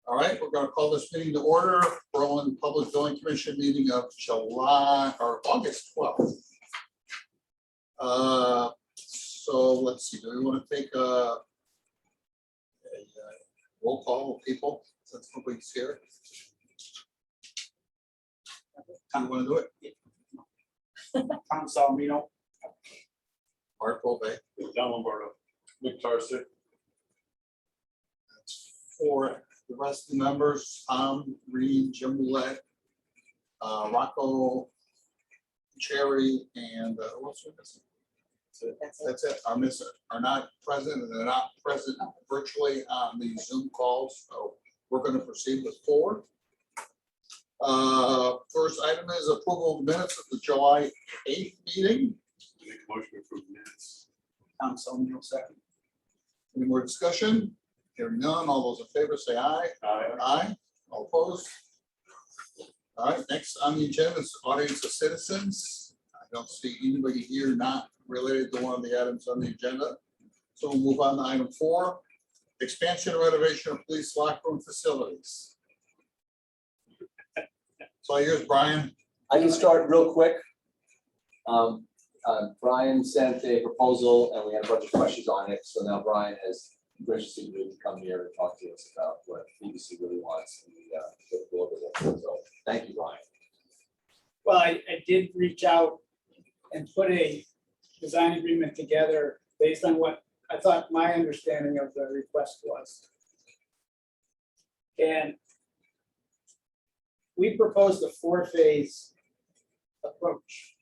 All right, we're gonna call this meeting to order. Berlin Public Building Commission meeting of August 12th. So let's see, do we want to take a roll call of people since nobody's here? Do you want to do it? Tom Salomino. Art Bove. John Lombardo. Nick Tarser. That's four. The rest of the members, Tom, Reed, Jim Roulette, Rocco, Cherry, and who else are missing? That's it. Are not present, and they're not present virtually on the Zoom calls. So we're going to proceed with four. First item is approval of minutes of the July 8th meeting. Make a motion to approve minutes. Tom Salomino, second. Any more discussion? Hearing none, all those in favor say aye. Aye. Aye. All opposed? All right, next on the agenda is audience of citizens. I don't see anybody here not related to one of the items on the agenda. So we'll move on to item 4, expansion and renovation of police locker room facilities. So here's Brian. I can start real quick. Brian sent a proposal and we had a bunch of questions on it. So now Brian has graciously agreed to come here and talk to us about what BBC really wants. And so thank you, Brian. Well, I did reach out and put a design agreement together based on what I thought my understanding of the request was. And we proposed a 4-phase approach.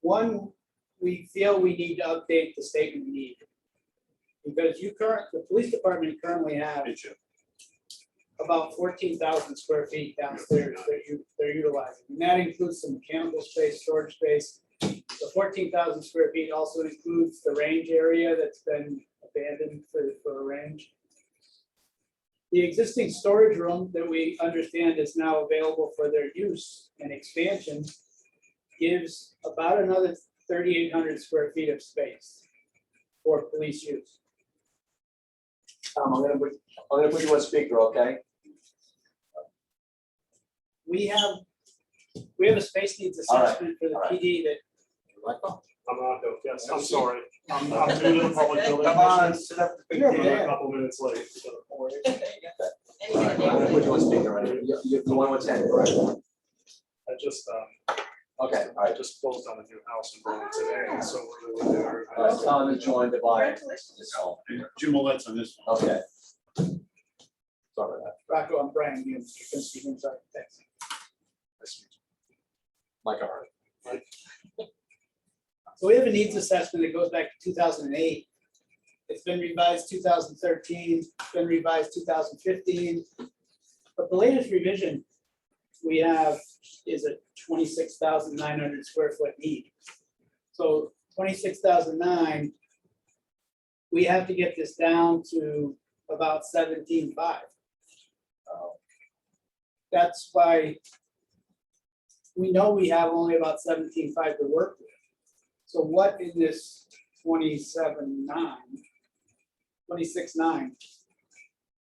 One, we feel we need to update the statement of need. Because the police department currently have about 14,000 square feet downstairs that they're utilizing. And that includes some mechanical space, storage space. The 14,000 square feet also includes the range area that's been abandoned for a range. The existing storage room that we understand is now available for their use and expansion gives about another 3,800 square feet of space for police use. I'm gonna put you on speaker, okay? We have a space needs assessment for the PD that. I'm not, yes, I'm sorry. I'm new to the public building. Come on, sit up. Commission. I'm a couple minutes late. I'm gonna put you on speaker, right? You want to attend, correct? I just, Okay, all right. just closed on a new house in Berlin today, so we're really there. Tom is joined by. Jim Millette's on this one. Okay. Sorry about that. Rocco, I'm Brian Humes, Straczynski Humes Architects. Mike Hart. So we have a needs assessment that goes back to 2008. It's been revised 2013, it's been revised 2015. But the latest revision we have is a 26,900 square foot need. So 26,009, we have to get this down to about 17.5. That's why we know we have only about 17.5 to work with. So what in this 26.9,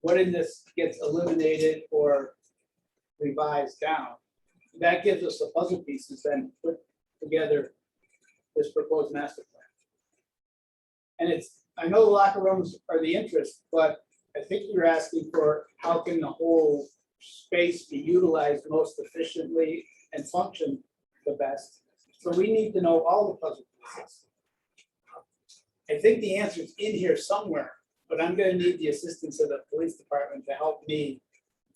what in this gets eliminated or revised down? That gives us the puzzle pieces then put together this proposed master plan. And I know the locker rooms are the interest, but I think you're asking for how can the whole space be utilized most efficiently and function the best. So we need to know all the puzzle pieces. I think the answer is in here somewhere, but I'm going to need the assistance of the police department to help me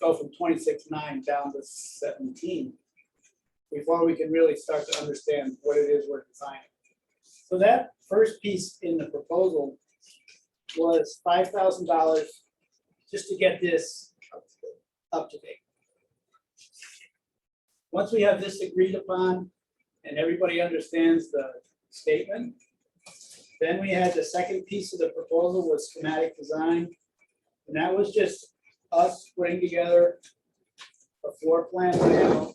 go from 26.9 down to 17 before we can really start to understand what it is we're designing. So that first piece in the proposal was $5,000 just to get this up to date. Once we have this agreed upon and everybody understands the statement, then we had the second piece of the proposal was schematic design. And that was just us putting together a floor plan layout.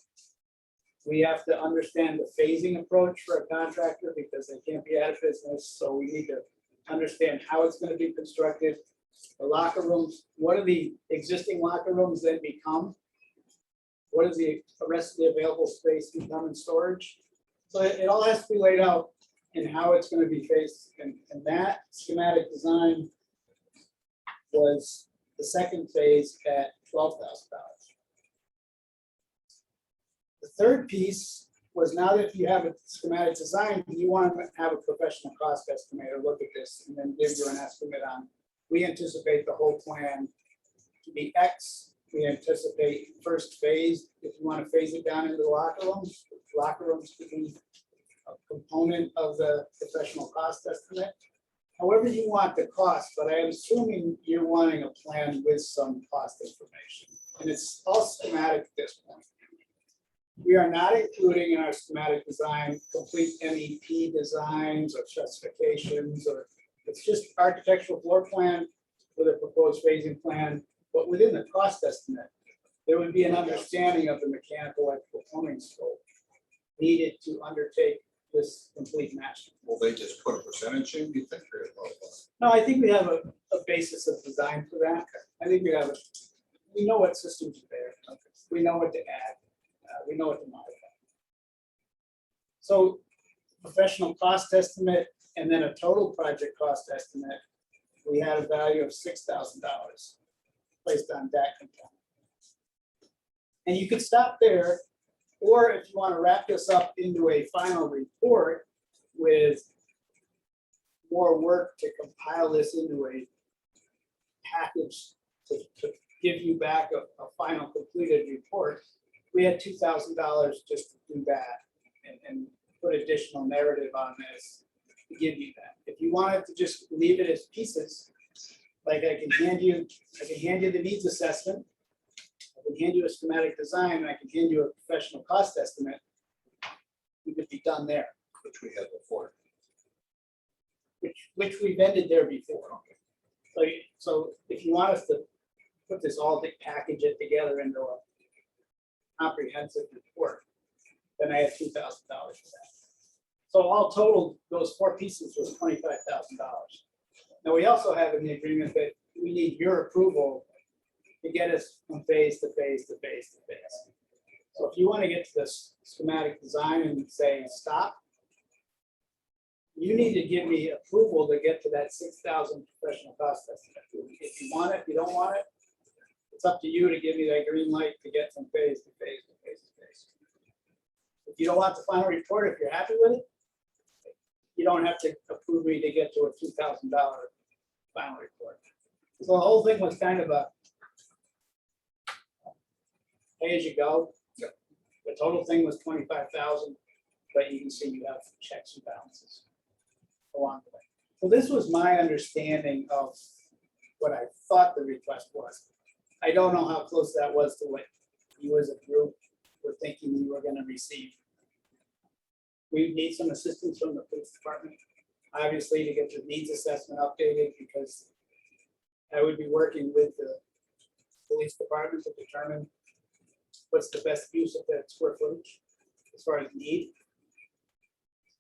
We have to understand the phasing approach for a contractor because they can't be out of business. So we need to understand how it's gonna be constructed. The locker rooms, what do the existing locker rooms then become? What does the rest of the available space become in storage? So it all has to be laid out in how it's gonna be faced, and that schematic design was the second phase at $12,000. The third piece was, now that you have a schematic design, you want to have a professional cost estimator look at this and then give you an estimate on, we anticipate the whole plan to be X. We anticipate first phase, if you want to phase it down into the locker rooms could be a component of the professional cost estimate. However you want the cost, but I am assuming you're wanting a plan with some cost information. And it's all schematic at this point. We are not including in our schematic design complete MEP designs or specifications, or it's just architectural floor plan with a proposed phasing plan. But within the cost estimate, there would be an understanding of the mechanical, electrical, plumbing scope needed to undertake this complete master. Will they just put a percentage in, you think? Or what? No, I think we have a basis of design for that. I think we know what systems are there. We know what to add. We know what to modify. So professional cost estimate and then a total project cost estimate, we had a value of $6,000 placed on that component. And you could stop there, or if you want to wrap this up into a final report with more work to compile this into a package to give you back a final completed report, we had $2,000 just to do that and put additional narrative on this to give you that. If you wanted to just leave it as pieces, like I can hand you the needs assessment, I can hand you a schematic design, and I can hand you a professional cost estimate, we could be done there, Which we had before. which we've ended there before. So if you want us to put this all, package it together into a comprehensive report, then I have $2,000 for that. So all total, those four pieces was $25,000. Now, we also have in the agreement that we need your approval to get us from phase to phase to phase to phase. So if you want to get to this schematic design and say, stop, you need to give me approval to get to that 6,000 professional cost estimate. If you want it, if you don't want it, it's up to you to give me that green light to get from phase to phase to phase to phase. If you don't want the final report, if you're happy with it, you don't have to approve me to get to a $2,000 final report. So the whole thing was kind of a pay as you go. Yep. The total thing was 25,000, but you can see you have checks and balances along the way. So this was my understanding of what I thought the request was. I don't know how close that was to what you as a group were thinking you were going to receive. We need some assistance from the police department, obviously, to get the needs assessment updated, because I would be working with the police department to determine what's the best use of that square footage as far as need.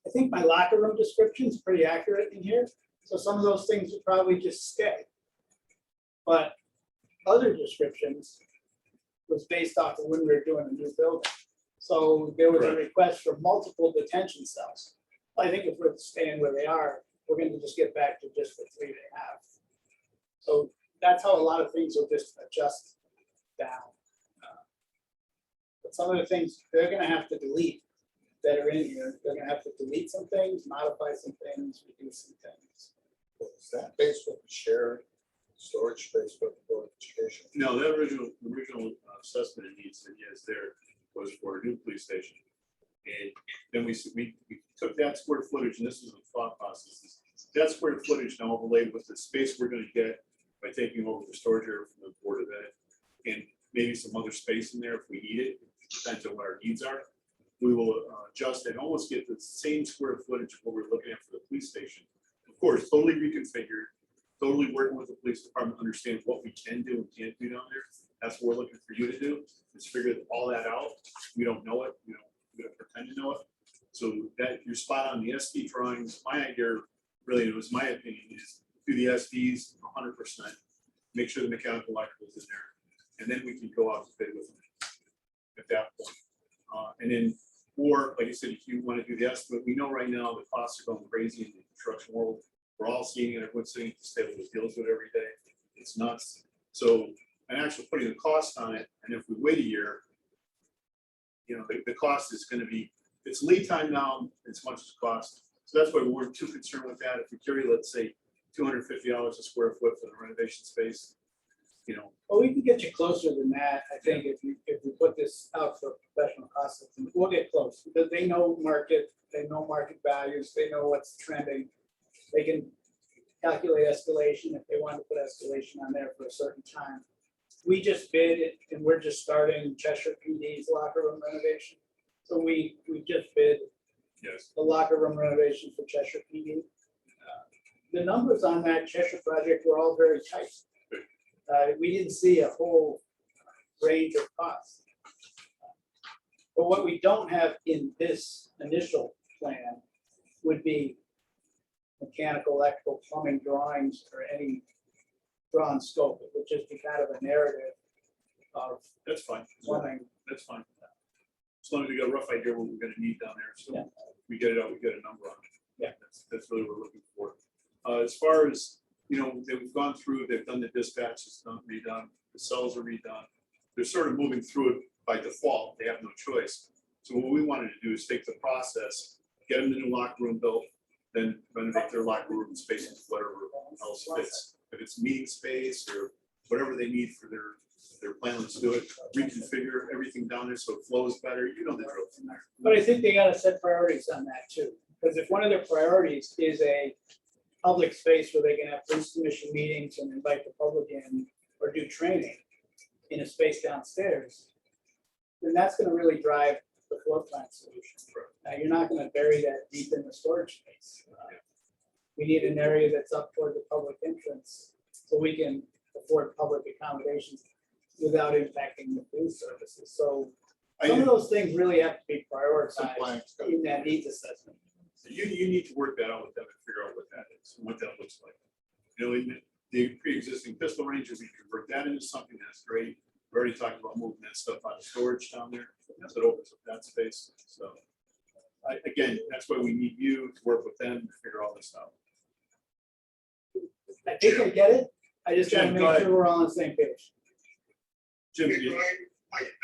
I think my locker room description is pretty accurate in here, so some of those things would probably just stay. But other descriptions was based off of when we were doing a new building. So there was a request for multiple detention cells. I think if we're staying where they are, we're going to just get back to just the 3 they have. So that's how a lot of things will just adjust down. But some of the things they're going to have to delete that are in here. They're going to have to delete some things, modify some things, reduce some things. Is that based with the shared storage space with the education? No, that original assessment it needs, and yes, there was for a new police station. And then we took that square footage, and this was a thought process. That square footage now overlaid with the space we're gonna get by taking over the storage area from the Board of Ed, and maybe some other space in there if we need it, depends on what our needs are. We will adjust and almost get the same square footage of what we're looking at for the police station. Of course, totally reconfigured, totally working with the police department, to understand what we can do and can't do down there. That's what we're looking for you to do, is figure all that out. We don't know it, we don't pretend to know it. So that you're spot on the SD drawings. My idea really, it was my opinion, is do the SVs 100%, make sure the mechanical electrical is in there, and then we can go out to bid with them at that point. And then, or like I said, if you want to do the estimate, we know right now the costs are going crazy in the construction world. We're all seeing it, everyone's sitting at the table that deals with it every day. It's nuts. So, and actually putting the cost on it, and if we wait a year, you know, the cost is going to be, it's lead time now as much as cost. So that's why we weren't too concerned with that. If we carry, let's say, $250 a square foot for the renovation space, you know. Well, we can get you closer than that, I think, if we put this out for professional cost estimate, we'll get close, because they know market values, they know what's trending. They can calculate escalation if they want to put escalation on there for a certain time. We just bid it, and we're just starting Cheshire PD's locker room renovation. So we just bid Yes. the locker room renovation for Cheshire PD. The numbers on that Cheshire project were all very tight. We didn't see a whole range of costs. But what we don't have in this initial plan would be mechanical, electrical, plumbing drawings, or any drawn scope. It would just be kind of a narrative of That's fine. plumbing. That's fine. As long as we got a rough idea what we're gonna need down there, so Yeah. we get it out, we get a number on it. Yeah. That's really what we're looking for. As far as, you know, they've gone through, they've done the dispatch, it's done, redone, the cells are redone. They're sort of moving through it by default, they have no choice. So what we wanted to do is take the process, get them the new locker room built, then renovate their locker room space into whatever else fits. If it's meeting space or whatever they need for their plan, let's do it, reconfigure everything down there so it flows better, you know the drill from there. But I think they gotta set priorities on that too, because if one of their priorities is a public space where they can have police commission meetings and invite the public in or do training in a space downstairs, then that's gonna really drive the floor plan solution. Now, you're not gonna bury that deep in the storage space. We need an area that's up toward the public entrance so we can afford public accommodations without impacting the food services. So some of those things really have to be prioritized in that needs assessment. You need to work that out with them and figure out what that is, and what that looks like. You know, the pre-existing pistol range, if we convert that into something that's great, we already talked about moving that stuff out of storage down there, so it opens up that space, so. Again, that's why we need you to work with them to figure all this out. I think I get it. I just gotta Jim, go make ahead. sure we're all on the same page. Jim, Hey, you- Brian,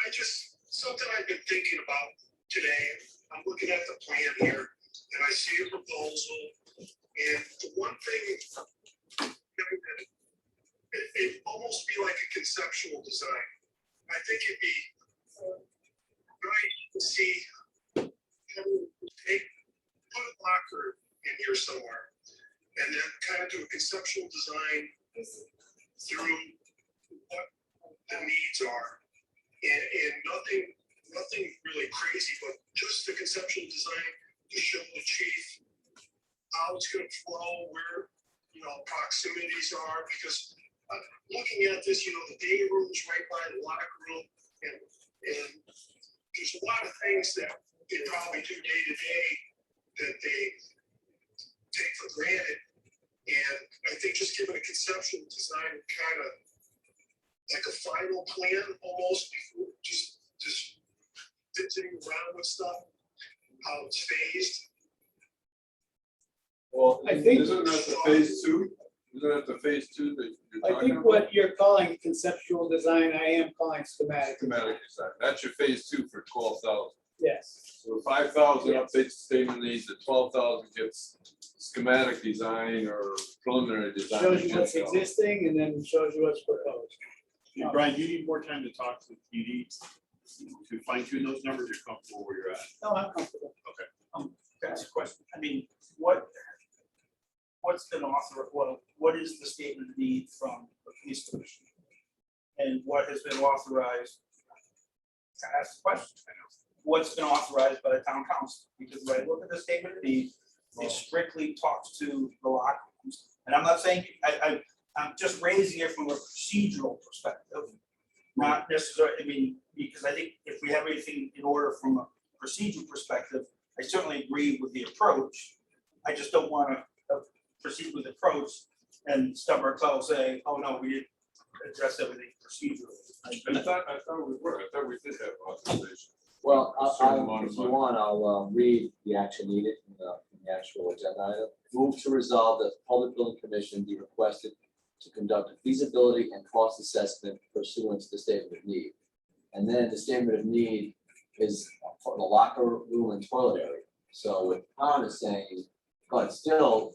I just, something I've been thinking about today, I'm looking at the plan here, and I see a proposal, and the one thing, it almost be like a conceptual design. I think it'd be nice to see, how we take, put a locker in here somewhere, and then kind of do a conceptual design through what the needs are. And nothing really crazy, but just the conceptual design to show the chief how it's gonna flow, where, you know, proximities are, because looking at this, you know, the day room's right by the locker room, and there's a lot of things that they probably do day to day that they take for granted. And I think just giving a conceptual design kind of like a final plan almost before just fitting around with stuff, how it's phased. Well, I think- isn't that the phase two? Isn't that the phase two that you're I talking think about? what you're calling conceptual design, I am calling schematic. Schematic design, that's your phase two for 12,000. Yes, So 5,000 updates statement needs, the 12,000 gets schematic design or preliminary design. shows you what's gets existing and then shows you what's proposed. Hey, Brian, you need more time to talk to the PD to fine tune those numbers, you're comfortable where you're at. No, I'm comfortable. That's a question. I mean, what's been authorized, what is the statement of need from the police commission? And what has been authorized? Ask the question. What's been authorized by the town council? Because when I look at the statement of need, it strictly talks to the locker rooms. And I'm not saying, I'm just raising it from a procedural perspective. Not necessarily, I mean, because I think if we have everything in order from a procedural perspective, I certainly agree with the approach. I just don't want to proceed with approach and stub our toe saying, oh, no, we didn't address everything procedurally. I thought we were, I thought we did have authorization. Well, A certain amount of if you money. want, I'll read the action needed in the actual agenda item. Move to resolve that the Public Building Commission be requested to conduct a feasibility and cost assessment pursuant to the statement of need. And then the statement of need is for the locker room and toilet area. So what Tom is saying, but still,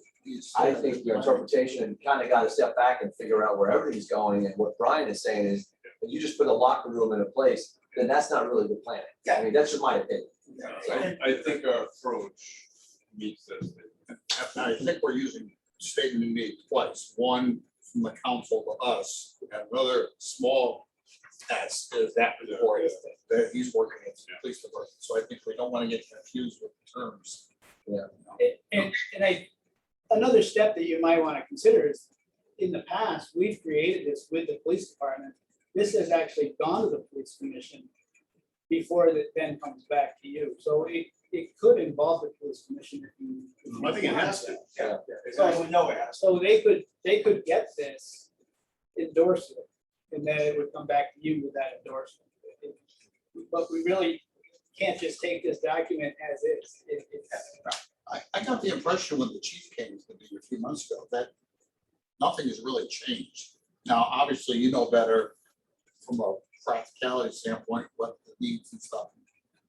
I think your interpretation kind of got to step back and figure out where everything's going. And what Brian is saying is, if you just put a locker room in a place, then that's not really good planning. I mean, that's just my opinion. I think our approach meets that statement. I think we're using statement of need twice, one from the council to us, and another small task is that report that he's working at the police department. So I think we don't want to get confused with the terms. And another step that you might want to consider is, in the past, we've created this with the police department. This has actually gone to the police commission before it then comes back to you. So it could involve the police commission if you. I think it has to. Yeah. So we know it has. So they could get this, endorse it, and then it would come back to you with that endorsement. But we really can't just take this document as is. I got the impression when the chief came to me a few months ago that nothing has really changed. Now, obviously, you know better from a practicality standpoint, what the needs and stuff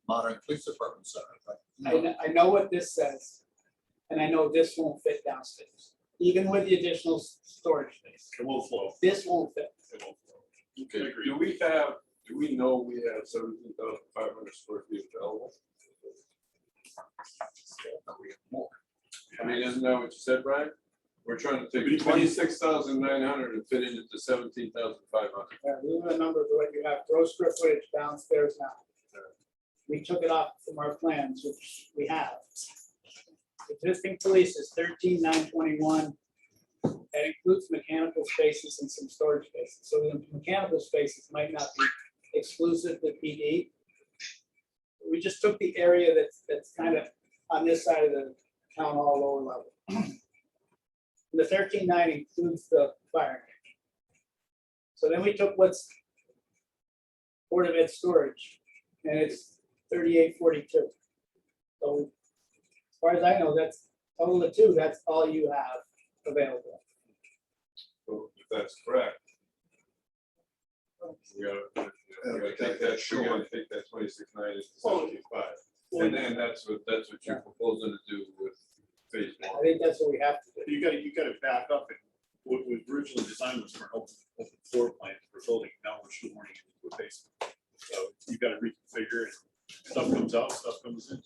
modern police departments are, but. I know what this says, and I know this won't fit downstairs, even with the additional storage space. It will flow. This won't fit. It will flow. Okay, Agreed. do we know we have 17,500 square feet available? We have more. I mean, isn't that what you said, Brian? We're trying to But take 26,900 and fit it into 17,500. These are the numbers of what you have, gross square footage downstairs now. We took it off from our plans, which we have. Existing police is 13,921. That includes mechanical spaces and some storage spaces. So the mechanical spaces might not be exclusive to PD. We just took the area that's kind of on this side of the town hall lower level. The 13,900 includes the fire. So then we took what's Board of Ed storage, and it's 3,842. So as far as I know, that's total of two, that's all you have available. So if that's correct. We gotta take that, we gotta take that 26,900 into 75. And then that's what you're proposing to do with phase I one. think that's what we have to do. You gotta back up and what was originally designed was for an open floor plan for building, now we're shoehorning it into a basement. So you gotta reconfigure it, stuff comes out, stuff comes in.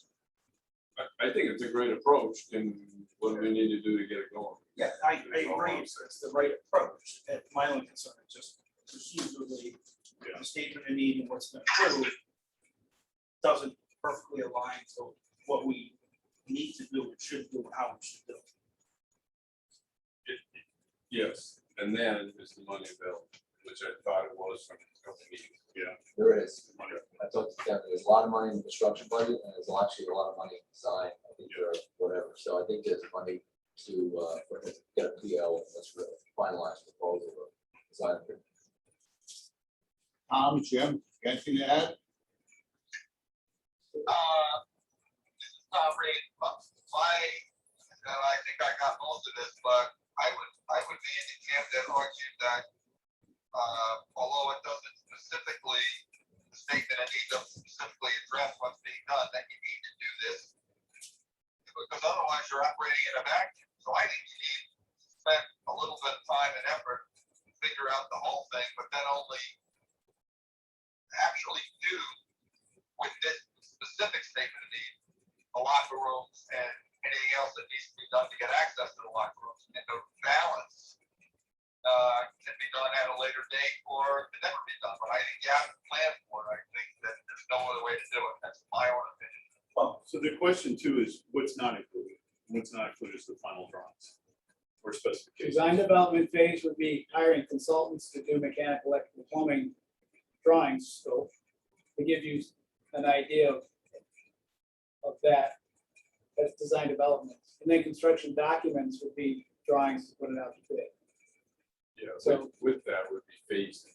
I think it's a great approach, and what do we need to do to get it going? Yeah, I agree, it's the right approach. And my only concern is just procedurally, the statement of need and what's been approved doesn't perfectly align to what we need to do, and should do, and how we should do it. Yes, and then is the money available, which I thought it was from the company. Yeah. There is. I talked to Kevin, there's a lot of money in the construction budget, and there's actually a lot of money in design, I think, or whatever. So I think there's money to get a PO, and let's really finalize the proposal or design. Jim, anything to add? Not really, I think I got most of this, but I would be in the camp that argued that, although it doesn't specifically, the statement that needs to specifically address what's being done, that you need to do this. Because otherwise you're operating in a vacuum. So I think you need to spend a little bit of time and effort to figure out the whole thing, but then only actually do with this specific statement of need, the locker rooms and anything else that needs to be done to get access to the locker rooms. And the balance can be done at a later date or can never be done. But I think you have to plan for it. I think that there's no other way to do it. That's my own opinion. Well, so the question too is what's not included? What's not included is the final drawings or specifications. Design development phase would be hiring consultants to do mechanical, electrical, plumbing drawings scope to give you an idea of that. That's design development. And then construction documents would be drawings to put it out to bid. Yeah, So- with that would be phased.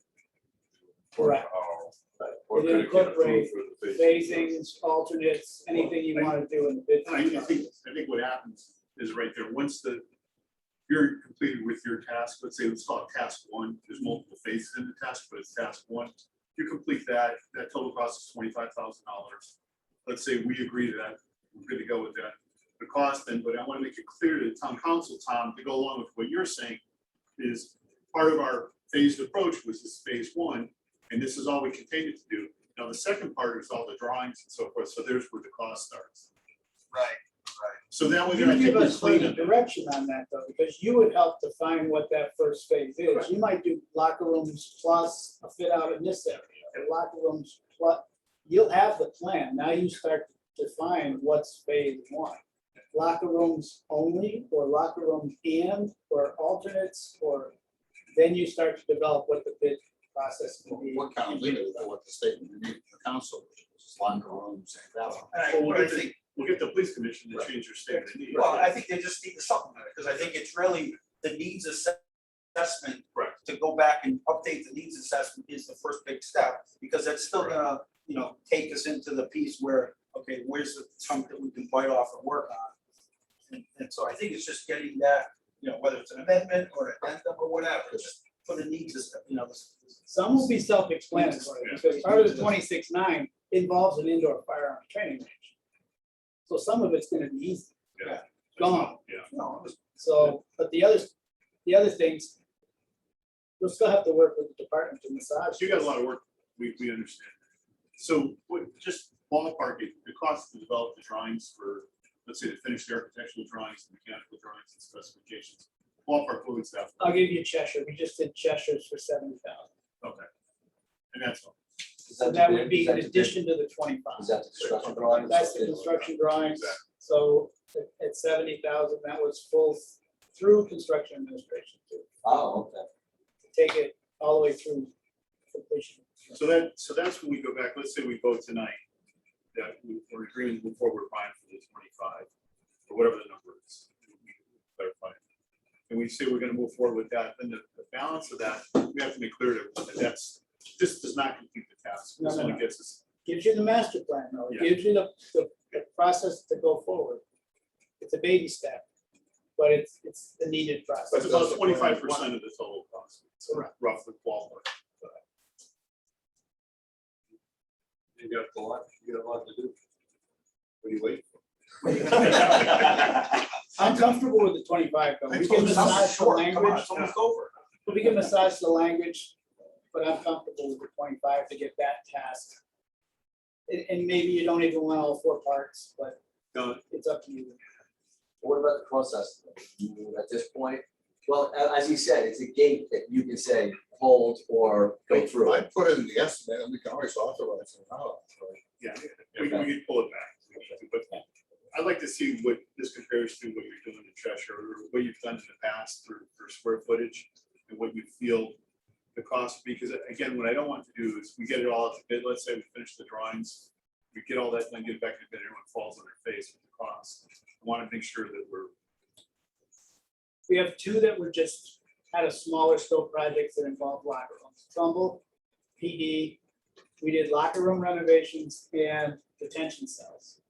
Correct. Or It could it get incorporate approved for the phasings, alternates, anything you want to do in the bid. I think what happens is right there, once you're completed with your task, let's say, let's call it task one, there's multiple phases in the task, but it's task one. You complete that total cost is $25,000. Let's say we agree to that, we're good to go with that. The cost then, but I want to make it clear to the town council, Tom, to go along with what you're saying, is part of our phased approach was this phase one, and this is all we continue to do. Now, the second part is all the drawings and so forth, so there's where the cost starts. Right. So that way, You I think give we're us clean further on that. direction on that though, because you would help define what that first phase is. You might do locker rooms plus a fit out in this area, or locker rooms plus, you'll have the plan. Now you start to define what's phase one. Locker rooms only, or locker rooms and, or alternates, or then you start to develop what the bid process will be. What kind of limited to what the statement of need for council, which is locker rooms and that one. And Well, I think, we'll get the police commission to change their statement of need. well, I think they just need to supplement it, because I think it's really the needs assessment. Correct. To go back and update the needs assessment is the first big step, because that's still gonna, take us into the piece where, okay, where's the chunk that we can bite off and work on? And so I think it's just getting that, whether it's an amendment or an addendum or whatever, just for the needs, Some will be self-explanatory, because part of the 26.9 involves an indoor firearms training range. So some of it's gonna be easy. Yeah. Gone. Yeah. So, but the other things, we'll still have to work with the department to massage. You got a lot of work, we understand. So just ballpark it, the cost to develop the drawings for, let's say, to finish the architectural drawings, the mechanical drawings and specifications. Ballpark, what would that? I'll give you Cheshire, we just did Cheshire's for 70,000. Okay. And that's all. Is So to that bid? would be Is in that to bid? addition to the 25. Is that the construction drawings? That's the construction drawings, Exactly. so at 70,000, that was full through construction administration too. Oh, okay. Take it all the way through completion. So that's when we go back, let's say we vote tonight, that we're agreeing to move forward fine for the 25, or whatever the number is. We clarify. And we say we're gonna move forward with that, then the balance of that, we have to make clear that this does not complete the task. This No. only gets us, Gives you the master plan, though. It Yeah. gives you the process to go forward. It's a baby step, but it's the needed process. it's about 25% of the total cost. Correct. Roughly ballpark. You got a lot to do. What do you wait for? I'm comfortable with the 25, though. We can massage the language, It's almost over. we can massage the language, but I'm comfortable with the 25 to get that task. And maybe you don't even want all 4 parts, but No, it's up to you. What about the cost estimate? At this point, well, as he said, it's a gate that you can say hold or go through. I put it in the estimate, and we can always authorize it now. yeah, we can pull it back. But I'd like to see what this compares to what you're doing in Cheshire, or what you've done in the past for square footage, and what you feel the cost, because again, what I don't want to do is we get it all out to bid, let's say we finish the drawings, we get all that, then get it back to bid, everyone falls on their face with the cost. I want to make sure that we're, We have 2 that were just had a smaller scope projects that involved locker rooms. Trumbull, PD, we did locker room renovations and detention cells.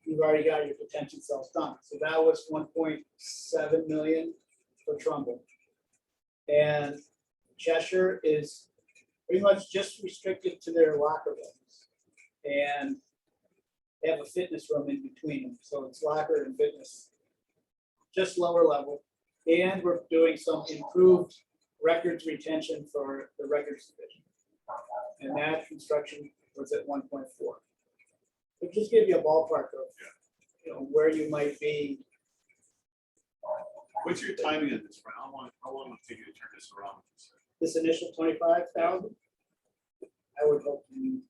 You've already got your detention cells done, so that was 1.7 million for Trumbull. And Cheshire is pretty much just restricted to their locker rooms. And they have a fitness room in between them, so it's locker and fitness. Just lower level, and we're doing some improved records retention for the records division. And that construction was at 1.4. It just give you a ballpark of, where you might be. what's your timing on this, Brian? How long will it take you to turn this around? This initial 25,000, I would hope in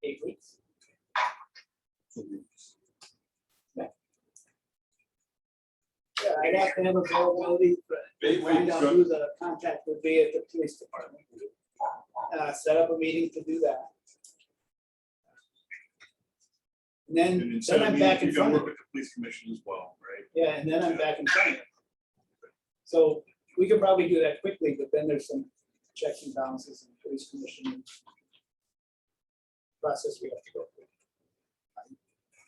8 weeks. Yeah, I'd have to have availability, but find out who the contact would be at the police department. Set up a meeting to do that. And And then instead of I'm me, back in you're front gonna of work it. with the police commission as well, right? Yeah, and then I'm back in front of it. So we could probably do that quickly, but then there's some checks and balances and police commission process we have to go through.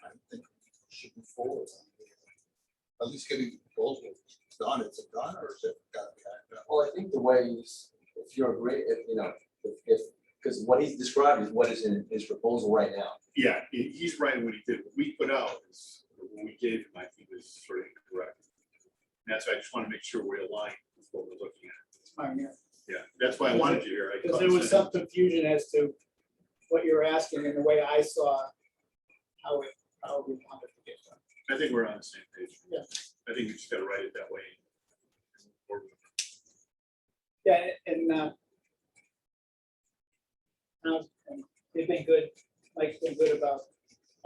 I think we should move forward. At least getting the proposal done, it's a done, or is it gotta be? Well, I think the way is, if you're agree, if, you know, if, because what he's described is what is in his proposal right now. Yeah, he's right in what he did. What we put out is, what we gave him, I think was sort of incorrect. And that's why I just want to make sure we're aligned with what we're looking at. It's fine, yeah. Yeah, that's why I wanted you here. I Because there was some confusion as to what you were asking and the way I saw how we wanted to get done. I think we're on the same page. Yeah. I think you just gotta write it that way. Yeah, and they've been good, Mike's been good about,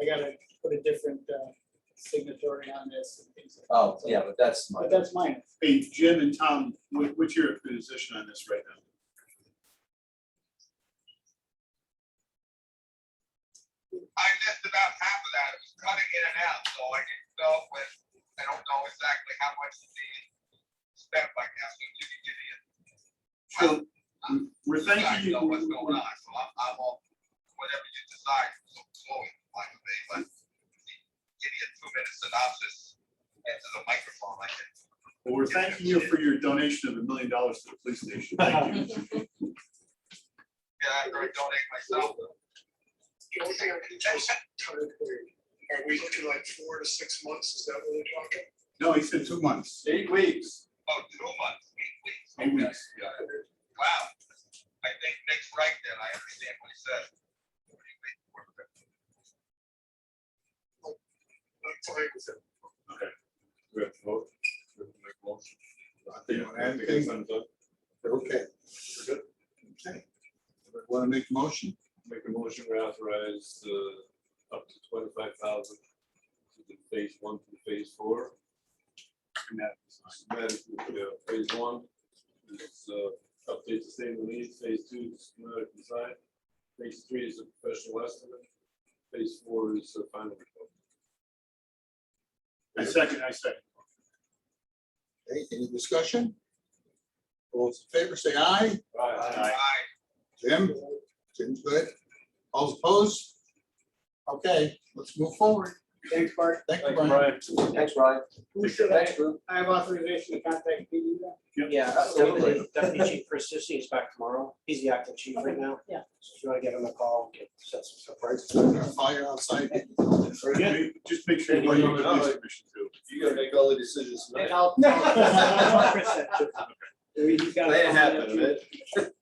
I gotta put a different signatory on this and things like that. Oh, yeah, but that's my. But that's mine. Hey, Jim and Tom, what's your position on this right now? I missed about half of that. It was cutting in and out, so I didn't know when, I don't know exactly how much is being spent by now, so you can give me a. Sure. We're You guys thanking you. know what's going on, so I'm all, whatever you decide, so slowly, like me, but give me a 2-minute synopsis into the microphone, I think. Well, we're thanking you for your donation of $1 million to the police station. Thank you. Yeah, after I donate myself. The only thing I can tell is time period. Are we looking like 4 to 6 months? Is that what we're talking? No, he said 2 months. 8 weeks. Oh, 2 months, 8 weeks. 8 weeks, yeah. Wow. I think Nick's right then. I understand what he said. I'm fine with it. We have to vote. We have to make a motion. I think we're I think it's anything, thumbs up. okay. We're good. Okay. Want to make a motion? Make a motion, we authorize up to 25,000 to the phase 1 to phase 4. And that is phase 1 is update the statement of needs. Phase 2 is schematic design. Phase 3 is a professional estimate. Phase 4 is a final report. I second. Okay, any discussion? All those in favor, say aye. Aye. Jim? Jim's good. All opposed? Okay, let's move forward. Thanks, Bart. Thank you, Brian. Thanks, Brian. Who should I, Thanks, Drew. I have authorization to contact PD then? Yeah, Absolutely. Deputy Chief Chris Sissy is back tomorrow. He's the acting chief right now. Yeah. So if you want to give him a call, get set some stuff right. Fire outside. Very good. Just make sure you know the police commission too. You gotta make all the decisions And tonight. I'll. Chris said too. He's got- That ain't happening, man.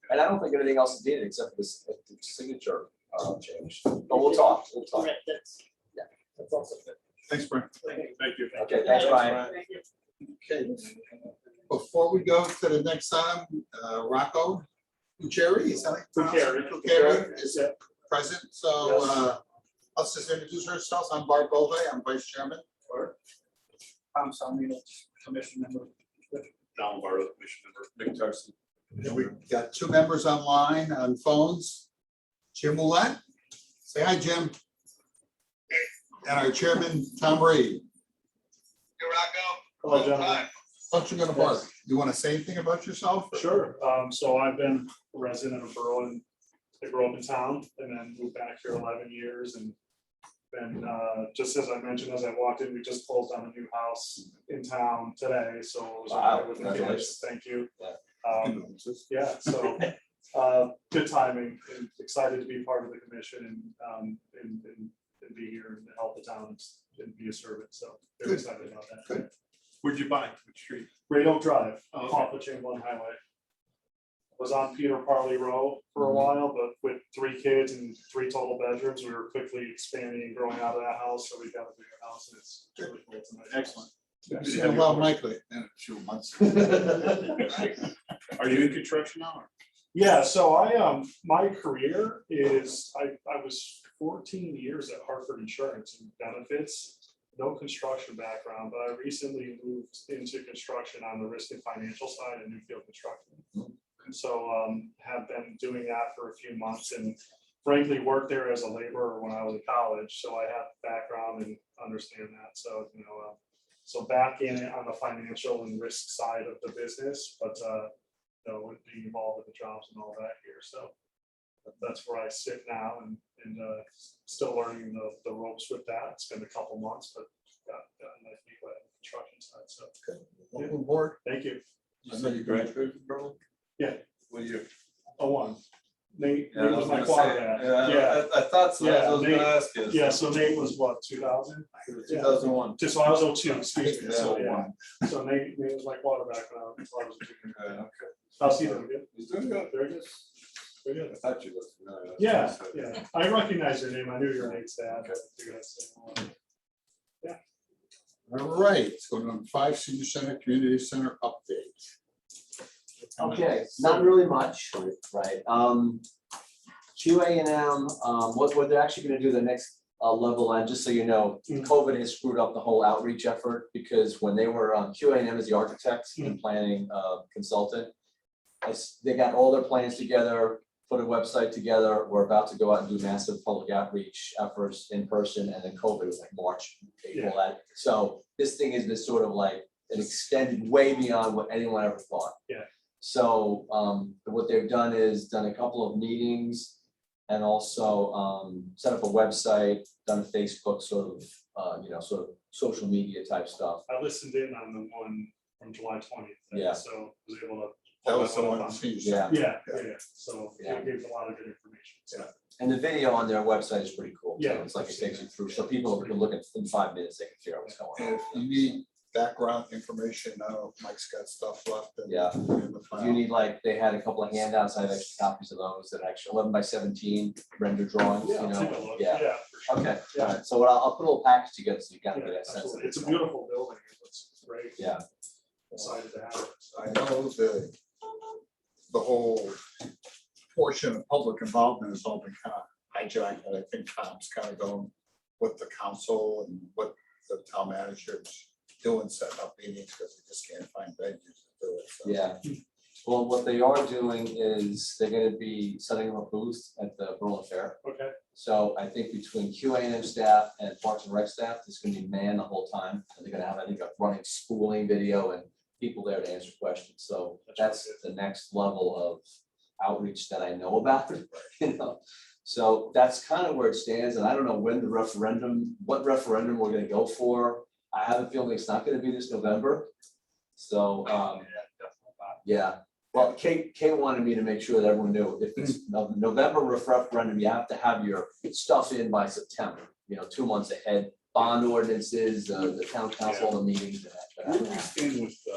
And I don't think anything else is needed except for this the signature change. But we'll talk. Okay, that's also good. Thanks, Brian. Thank you. Thank you. Okay, thanks, Brian. Thank you. Okay. Before we go to the next item, Rocco Cherry, is that like? Bucherri is present, so let's just introduce ourselves. I'm Bart Bove, I'm vice chairman. Tom Salmino, commission member. Donald Barrow, commission member. Nick Tarson. And we've got 2 members online on phones. Jim Ouellette, say hi, Jim. And our chairman, Tom Reed. Here I go. Hello, gentlemen. What you gonna bark? You want to say anything about yourself? Sure. So I've been a resident of Berlin. I grew up in town and then moved back here 11 years and then just as I mentioned, as I walked in, we just closed on a new house in town today. So it was Wow, okay with the kids. congratulations. Thank you. Yeah. Yeah, so good timing and excited to be part of the commission and be here and help the town and be a servant. So very Good. excited about that. Good. Where'd you buy? Which street? Great Oak Drive, Oh, okay. off the Chamberlain Highway. Was on Peter Parley Row for a while, but with 3 kids and 3 total bedrooms, we were quickly expanding and growing out of that house, so we got a bigger house and it's really cool. It's a nice house. Excellent. You're gonna love Michael in a few months. Are you in construction now? or? Yeah, so my career is, I was 14 years at Hartford Insurance and Benefits, no construction background, but I recently moved into construction on the risk and financial side in Newfield Construction. And so have been doing that for a few months and frankly worked there as a laborer when I was in college, so I have background and understand that. So, so back in it on the financial and risk side of the business, but, being involved with the jobs and all that here. So that's where I sit now and still learning the ropes with that. It's been a couple months, but got a nice feet wet on the construction side. So Welcome aboard. thank you. You said you graduated from Berlin? Yeah. What year? Oh, one. Nate Yeah, I was was my gonna say, quarterback. yeah, I thought so, that's what I was gonna ask you. Yeah, so Nate was what, 2000? 2001. So I was 02, excuse me. So, Yeah. yeah. So Nate was my quarterback when I was a junior. Yeah, okay. How's he doing? Good? He's doing good. Very good. Very I good. thought you looked familiar. Yeah, That's what I said. yeah. I recognize your name. I knew you were Nate's dad. But I figured I'd say hello. All right, so on 5 Senior Center, Community Center update. Okay, not really much, right? QA&M, what they're actually gonna do the next level, and just so you know, COVID has screwed up the whole outreach effort, because when they were, QA&M is the architect and planning consultant. They got all their plans together, put a website together, we're about to go out and do massive public outreach efforts in person, and then COVID was like March, April, so this thing has been sort of like an extended way beyond what anyone ever thought. Yeah. So what they've done is done a couple of meetings and also set up a website, done a Facebook sort of, sort of social media type stuff. I listened in on the one from July 20th. Yeah. So was able to. That was the one on Senior Yeah. Center. Yeah. So Yeah. it gave a lot of good information. So. And the video on their website is pretty cool. Yeah. It's like it takes you through, so people can look at in 5 minutes, they can figure out what's going And on. if you need background information, I don't know if Mike's got stuff left. Yeah. In the If file. you need, like, they had a couple of handouts, I have extra copies of those that actually 11 by 17 render drawings, Yeah, I'll take a look. yeah. For sure. Okay, Yeah. all right, so what I'll put a little package together so you kind of Yeah, get that sense of absolutely. it. It's a beautiful building. It looks great. Yeah. Excited to have it. So. I know the whole portion of public involvement has all been kind of hijacked, and I think Comm's kind of going with the council and what the town manager's doing, setting up meetings, because we just can't find venues to do it. So. Yeah, well, what they are doing is they're gonna be setting up a booth at the Berlin Fair. Okay. So I think between QA&M staff and Parks and Rec staff, it's gonna be manned the whole time. And they're gonna have, I think, a running schooling video and people there to answer questions. So that's the next level of outreach that I know about, So that's kind of where it stands. And I don't know when what referendum we're gonna go for. I have a feeling it's not gonna be this November. So, yeah. Well, Kate wanted me to make sure that everyone knew if it's November referendum, you have to have your stuff in by September, 2 months ahead. Bond ordinances, the town council, the meetings. Where do we stand with the,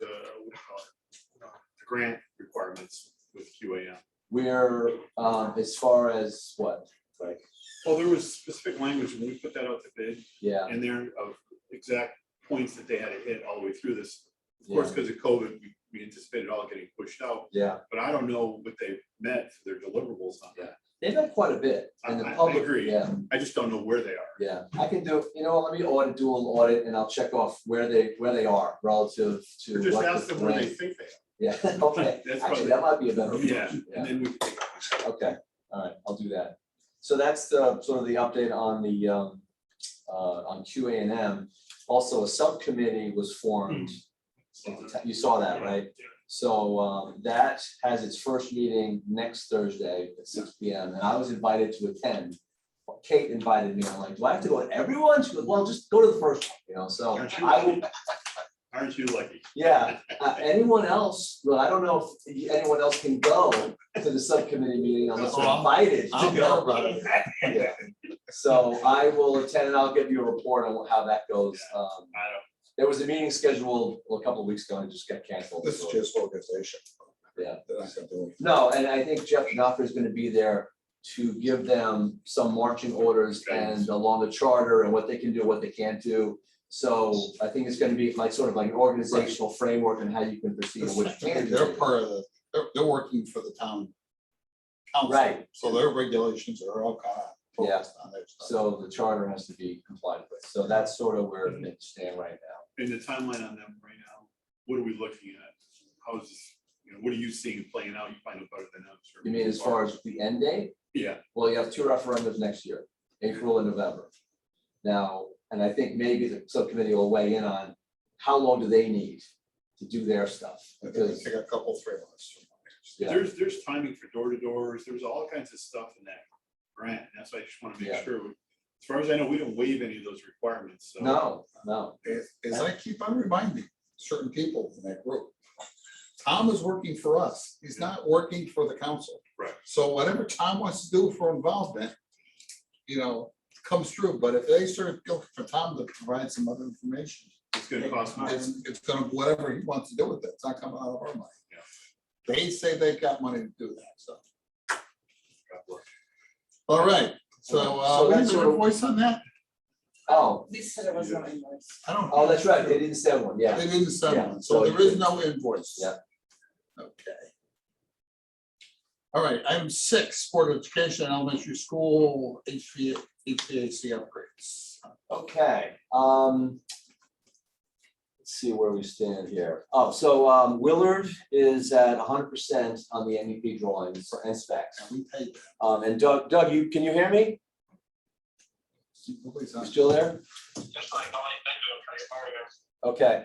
what do you call it, the grant requirements with QAM? We're, as far as what, like, Well, there was specific language when we put that out to bid, yeah, and there of exact points that they had to hit all the way through this. Of course, because of COVID, we anticipated all getting pushed out, yeah. but I don't know what they meant for their deliverables on that. They've had quite a bit. And the I public, agree. yeah, I just don't know where they are. yeah. I can do, let me do a little audit and I'll check off where they are relative to. Or just what ask the them where they grant- think they are. Yeah, okay. That's Actually, probably- that might be a better. Yeah, approach. and then we can take it. Okay, all right, I'll do that. So that's the sort of the update on the on QA&M. Also, a subcommittee was formed. You saw that, right? So that has its first meeting next Thursday at 6 p.m. and I was invited to attend. Kate invited me. I'm like, do I have to go to everyone? She goes, well, just go to the first one, So Aren't you I will. Aren't you lucky? Yeah, anyone else, well, I don't know if anyone else can go to the subcommittee meeting unless they're invited I'll to know go. about it. Yeah. So I will attend and I'll give you a report on how that goes. I don't. There was a meeting scheduled a couple of weeks ago and it just got canceled. This is just organization. Yeah. They're not gonna do it. No, and I think Jeff Knopper is gonna be there to give them some marching orders and along the charter and what they can do, what they can't do. So I think it's gonna be like sort of like an organizational framework and how you can proceed and what you can They're do. part of they're working for the town council. Right. So their regulations are all kind of focused on their stuff. So the charter has to be complied with. So that's sort of where things stand right now. In the timeline on them right now, what are we looking at? How is this, And what are you seeing playing out? You find out better than us. or- You mean as far as the end date? Yeah, Well, you have two referendums next year, April and November. Now, and I think maybe the subcommittee will weigh in on how long do they need to do their stuff? I think we Because, take a couple, 3 months. yeah, there's timing for door to doors. There's all kinds of stuff in that grant. And that's why I just want to make Yeah. sure. As far as I know, we don't waive any of those requirements. So. no, As I keep on reminding certain people in that group, Tom is working for us. He's not working for the council. Right. So whatever Tom wants to do for involvement, comes through. But if they start looking for Tom to provide some other information, It's gonna cost money. it's gonna, whatever he wants to do with it, it's not coming out of our money. Yeah. They say they got money to do that, so. God bless. All right, so, So we that's have sort a of- voice on that? oh, They said it was not invoice. I don't. oh, that's right, they didn't send one, yeah. They didn't send Yeah, one, so so there is no invoice. Yeah. Okay. All right, item 6, Board of Education, elementary school, HVAC upgrades. Okay, let's see where we stand here. Oh, so Willard is at 100% on the MEP drawings and specs. And we paid And Doug, can you hear me? that. Nobody's You on. still there? Just like, thank you. Okay,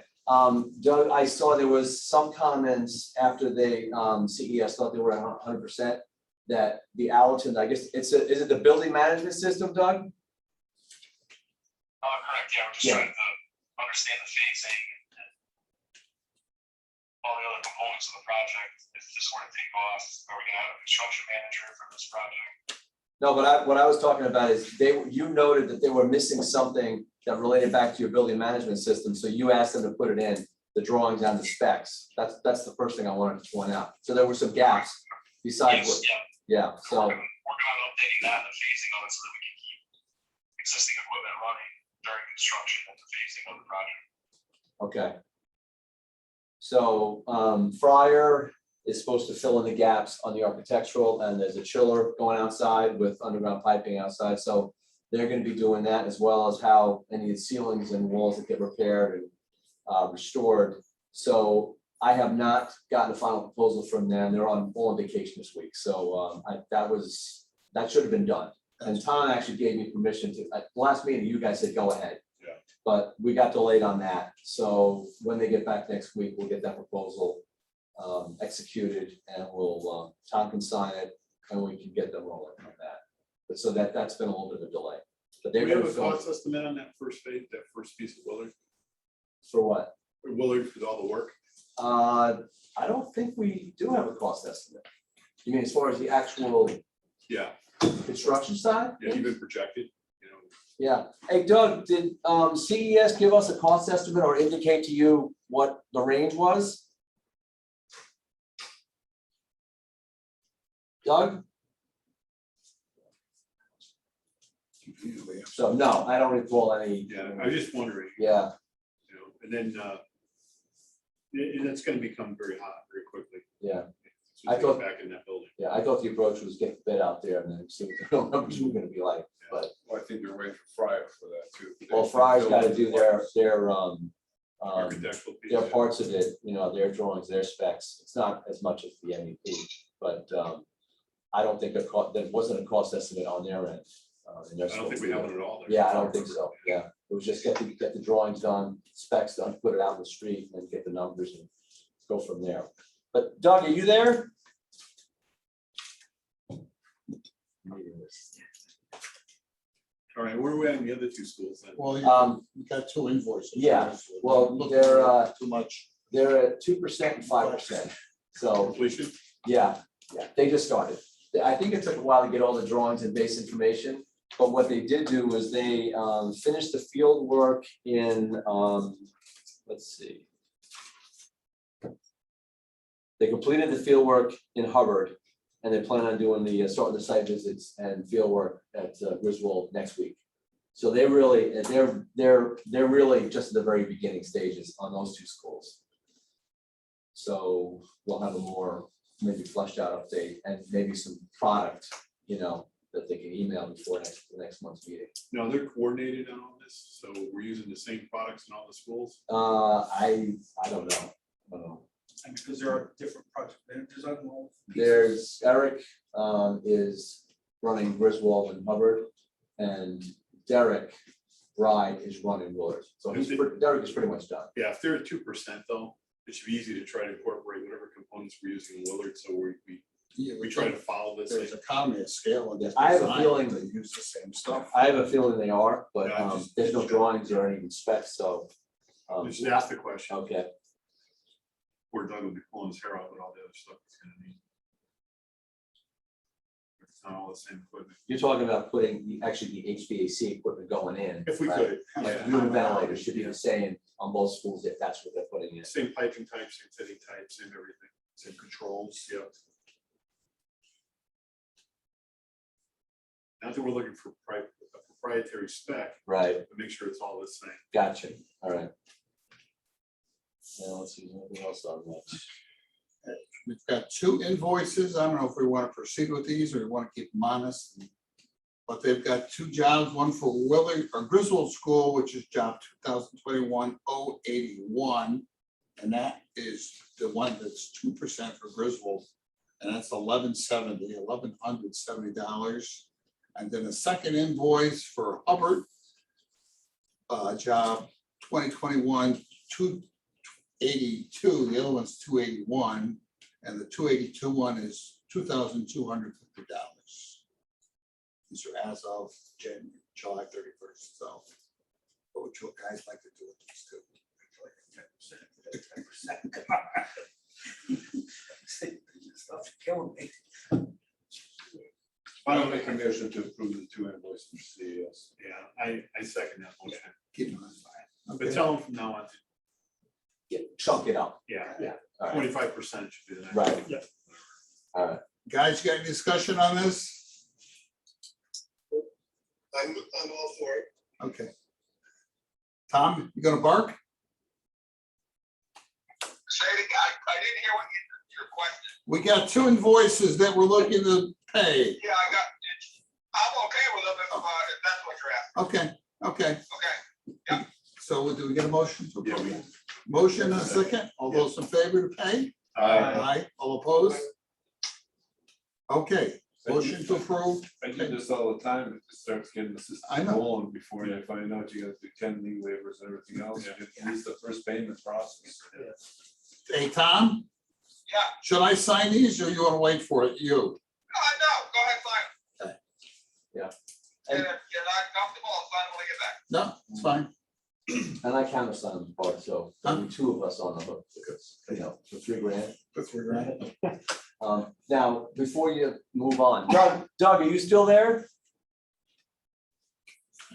Doug, I saw there was some comments after they, CES thought they were at 100%, that the Allerton, I guess, is it the building management system, Doug? Correct, yeah, we're just Yeah. trying to understand the phasing and all the other components of the project. If this were to take off, are we gonna have a construction manager for this project? No, but what I was talking about is you noted that they were missing something that related back to your building management system, so you asked them to put it in, the drawings and the specs. That's the first thing I wanted to point out. So there were some gaps besides what, Yeah, yeah, so, working on updating that and the phasing of it so that we can keep existing equipment running during construction and the phasing of the project. okay. So, Fryer is supposed to fill in the gaps on the architectural, and there's a chiller going outside with underground piping outside, so they're gonna be doing that, as well as how any of the ceilings and walls that get repaired and restored. So I have not gotten a final proposal from them. They're all on vacation this week, so that should have been done. And Tom actually gave me permission to, at the last meeting, you guys said go ahead. Yeah. But we got delayed on that, so when they get back next week, we'll get that proposal executed, and we'll, Tom can sign it, and we can get them rolling on that. But so that's been a little bit of a delay. But Do they're we have gonna a fill, cost estimate on that first phase, that first piece of Willard? for what? Willard for all the work? I don't think we do have a cost estimate. You mean as far as the actual Yeah, construction side? yeah, even projected, Yeah. Hey Doug, did CES give us a cost estimate or indicate to you what the range was? Doug? So no, I don't recall any. Yeah, I was just wondering. Yeah, And then, and it's gonna become very hot very quickly. yeah, As soon I as they get thought- back in that building. yeah. I thought the approach was get the bid out there and then see what the real numbers were gonna be like, but, Well, I think they're waiting for Fryer for that too. well, Fry's gotta do their Architectural piece. their parts of it, their drawings, their specs. It's not as much as the MEP, but I don't think there wasn't a cost estimate on their end. And they're I don't think supposed we to have do it at all. there. Yeah, I don't think so, yeah. It was just get the drawings done, specs done, put it out in the street, and then get the numbers and go from there. But Doug, are you there? All right, where are we at in the other two schools then? Well, you got 2 invoices. yeah, So well, look they're, Too much. They're at 2% and 5%, so. Completion? Yeah, they just started. I think it took a while to get all the drawings and base information, but what they did do was they finished the field work in, let's see. They completed the field work in Hubbard, and they plan on doing starting the site visits and field work at Griswold next week. So they're really just at the very beginning stages on those 2 schools. So we'll have a more maybe fleshed out update and maybe some product, that they can email before the next month's meeting. No, they're coordinated on all this, so we're using the same products in all the schools. I don't know. I mean, because there are different project managers on all. There's Eric is running Griswold and Hubbard, and Derek Rye is running Willard. So Derek is pretty much done. Yeah, if they're at 2% though, it should be easy to try to incorporate whatever components we're using in Willard, so we try to follow this. There's economy of scale. And I have a design. feeling They use the same stuff. I have a feeling they are, but Yeah, just- there's no drawings or any specs, so. We should ask the question. Okay, Poor Doug will be pulling his hair out with all the other stuff he's gonna need. It's not all the same equipment. you're talking about putting actually the HVAC equipment going in. If we right? could, Like yeah. new ventilators should be the same on both schools if that's what they're putting in. Same piping type, same fitting type, same everything, same controls, yeah. Not that we're looking for a proprietary spec, Right, but make sure it's all the same. gotcha, all right. Now, let's see, anything else on that? We've got 2 invoices. I don't know if we want to proceed with these or we want to keep them honest. But they've got 2 jobs, one for Willard or Griswold School, which is job 2021-081. And that is the one that's 2% for Griswold. And that's $1,170. And then the second invoice for Hubbard, job 2021-282. The other one's 281, and the 282 one is $2,250. These are as of July 31st. So, what would you guys like to do with these 2? 10%. Come on. Stuff's killing me. I don't make a motion to approve the 2 invoices from CES. Yeah, I second that motion. Keep them on. But Okay. tell them from now on, Chunk it up, yeah, all right, 25% should be the next. right. Yeah. All right, Guys, got any discussion on this? I'm all for it. Okay. Tom, you gonna bark? Say it again, I didn't hear what your question. We got 2 invoices that we're looking to pay. Yeah, I'm okay with them if that's what you're asking. Okay. Okay. So do we get a motion to Yeah, approve? Motion and a second. All those in favor to pay? Aye. All opposed? Okay, motion to approve. I do this all the time, it just starts getting the I system know. going before you find out you gotta do 10 knee waivers and everything else, you get at least the first payment process. Hey, Tom, Yeah, should I sign these or you want to wait for it? You? no, go ahead, sign it. Okay. Yeah. And if you're not comfortable, I'll sign it when I get back. No, it's fine. and I countersigned the part, so there'll be 2 of us on the hook, because, for $3,000. For $3,000. Now, before you move on, Doug, are you still there?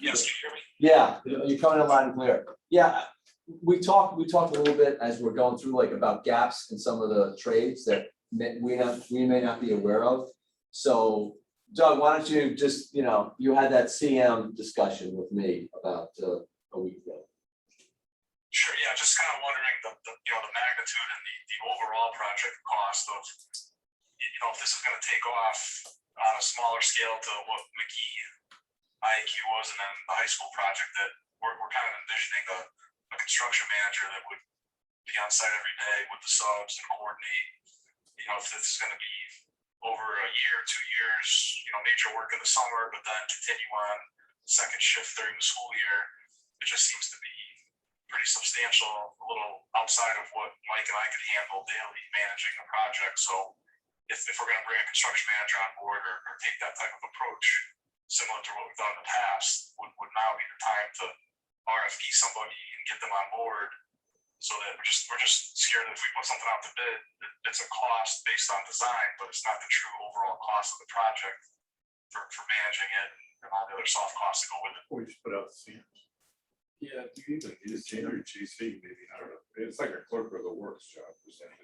Yes, can you hear me? Yeah, you're coming in loud and clear. Yeah, we talked a little bit as we're going through like about gaps in some of the trades that we may not be aware of. So Doug, why don't you just, you had that CM discussion with me about a week ago. Sure, yeah, just kind of wondering the magnitude and the overall project cost of, if this is gonna take off on a smaller scale to what McKee IAQ was, and then the high school project that we're kind of envisioning a construction manager that would be on site every day with the subs and coordinate, if this is gonna be over a year, 2 years, major work in the summer, but then continue on second shift during the school year. It just seems to be pretty substantial, a little outside of what Mike and I can handle daily managing the project. So if we're gonna bring a construction manager on board or take that type of approach, similar to what we've done in the past, would now be the time to RFP somebody and get them on board. So that we're just scared that if we put something out to bid, it's a cost based on design, but it's not the true overall cost of the project for managing it and all the other soft costs that go with it. Or you just put out the CMs. Yeah, you just change your GC, maybe, I don't know, it's like a clerk of the works job, or something,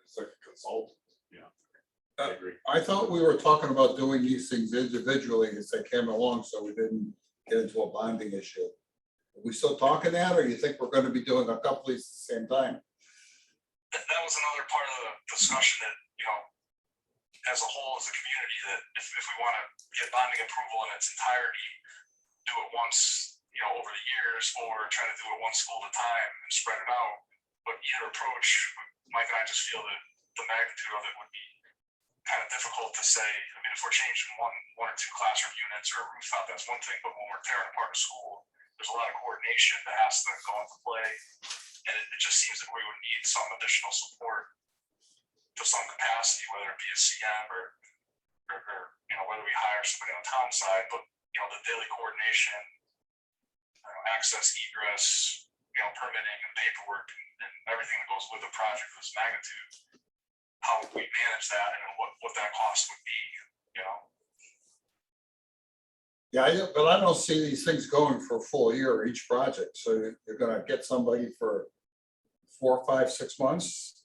it's like a consultant. I agree. I thought we were talking about doing these things individually as they came along, so we didn't get into a bonding issue. Are we still talking that, or you think we're gonna be doing a couple of these at the same time? That was another part of the discussion that, as a whole, as a community, that if we want to get bonding approval in its entirety, do it once, over the years, or try to do it one school at a time and spread it out. But either approach Mike and I just feel that the magnitude of it would be kind of difficult to say. I mean, if we're changing one or two classroom units or a rooftop, that's one thing, but when we're tearing apart a school, there's a lot of coordination that has to go into play. And it just seems that we would need some additional support to some capacity, whether it be a CM or you know, whether we hire somebody on the town side, but you know, the daily coordination, access, egress, you know, permitting and paperwork and everything that goes with a project of this magnitude. How would we manage that and what that cost would be, you know? Yeah, but I don't see these things going for a full year each project. So you're gonna get somebody for 4, 5, 6 months.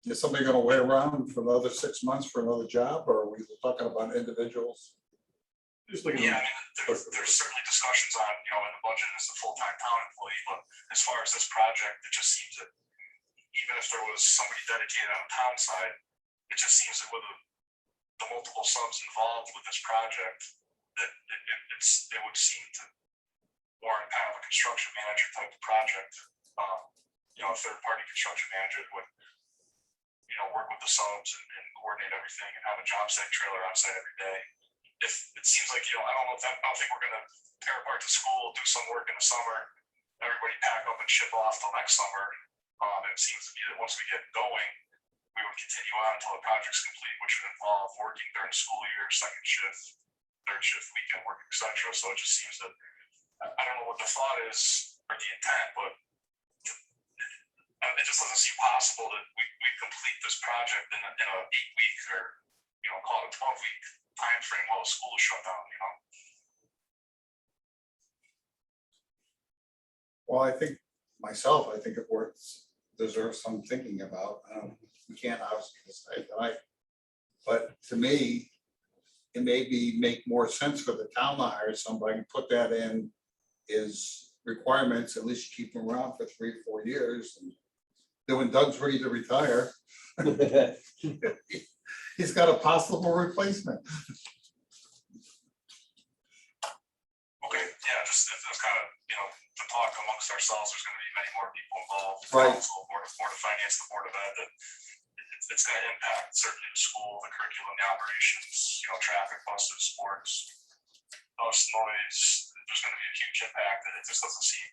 Is somebody gonna wait around for another 6 months for another job, or are we talking about individuals? Just looking. Yeah, I mean, there's certainly discussions on, you know, in the budget as a full-time town employee, but as far as this project, it just seems that even if there was somebody dedicated on the town side, it just seems that with the multiple subs involved with this project, that it would seem to warrant kind of a construction manager type of project. You know, a third-party construction manager would, you know, work with the subs and coordinate everything and have a job site trailer on site every day. If it seems like, you know, I don't think we're gonna tear apart the school, do some work in the summer, everybody pack up and ship off till next summer. It seems to be that once we get going, we would continue on until the project's complete, which would involve working during the school year, second shift, third shift, weekend work, etc. So it just seems that I don't know what the thought is or the intent, but it just doesn't seem possible that we complete this project in a 8-week or, you know, call it a 12-week time frame while the school is shut down, you know? Well, I think it deserves some thinking about. We can't obviously decide tonight. But to me, it make more sense for the town to hire somebody, put that in his requirements, at least keep him around for 3 or 4 years. And then when Doug's ready to retire, he's got a possible replacement. Okay, yeah, just it's kind of, you know, to talk amongst ourselves, there's gonna be many more people involved. Right. Council, board of finance, the board of ed, that it's gonna impact certainly the school, the curriculum, the operations, you know, traffic, buses, sports, dust, noise. There's gonna be a huge impact, and it just doesn't seem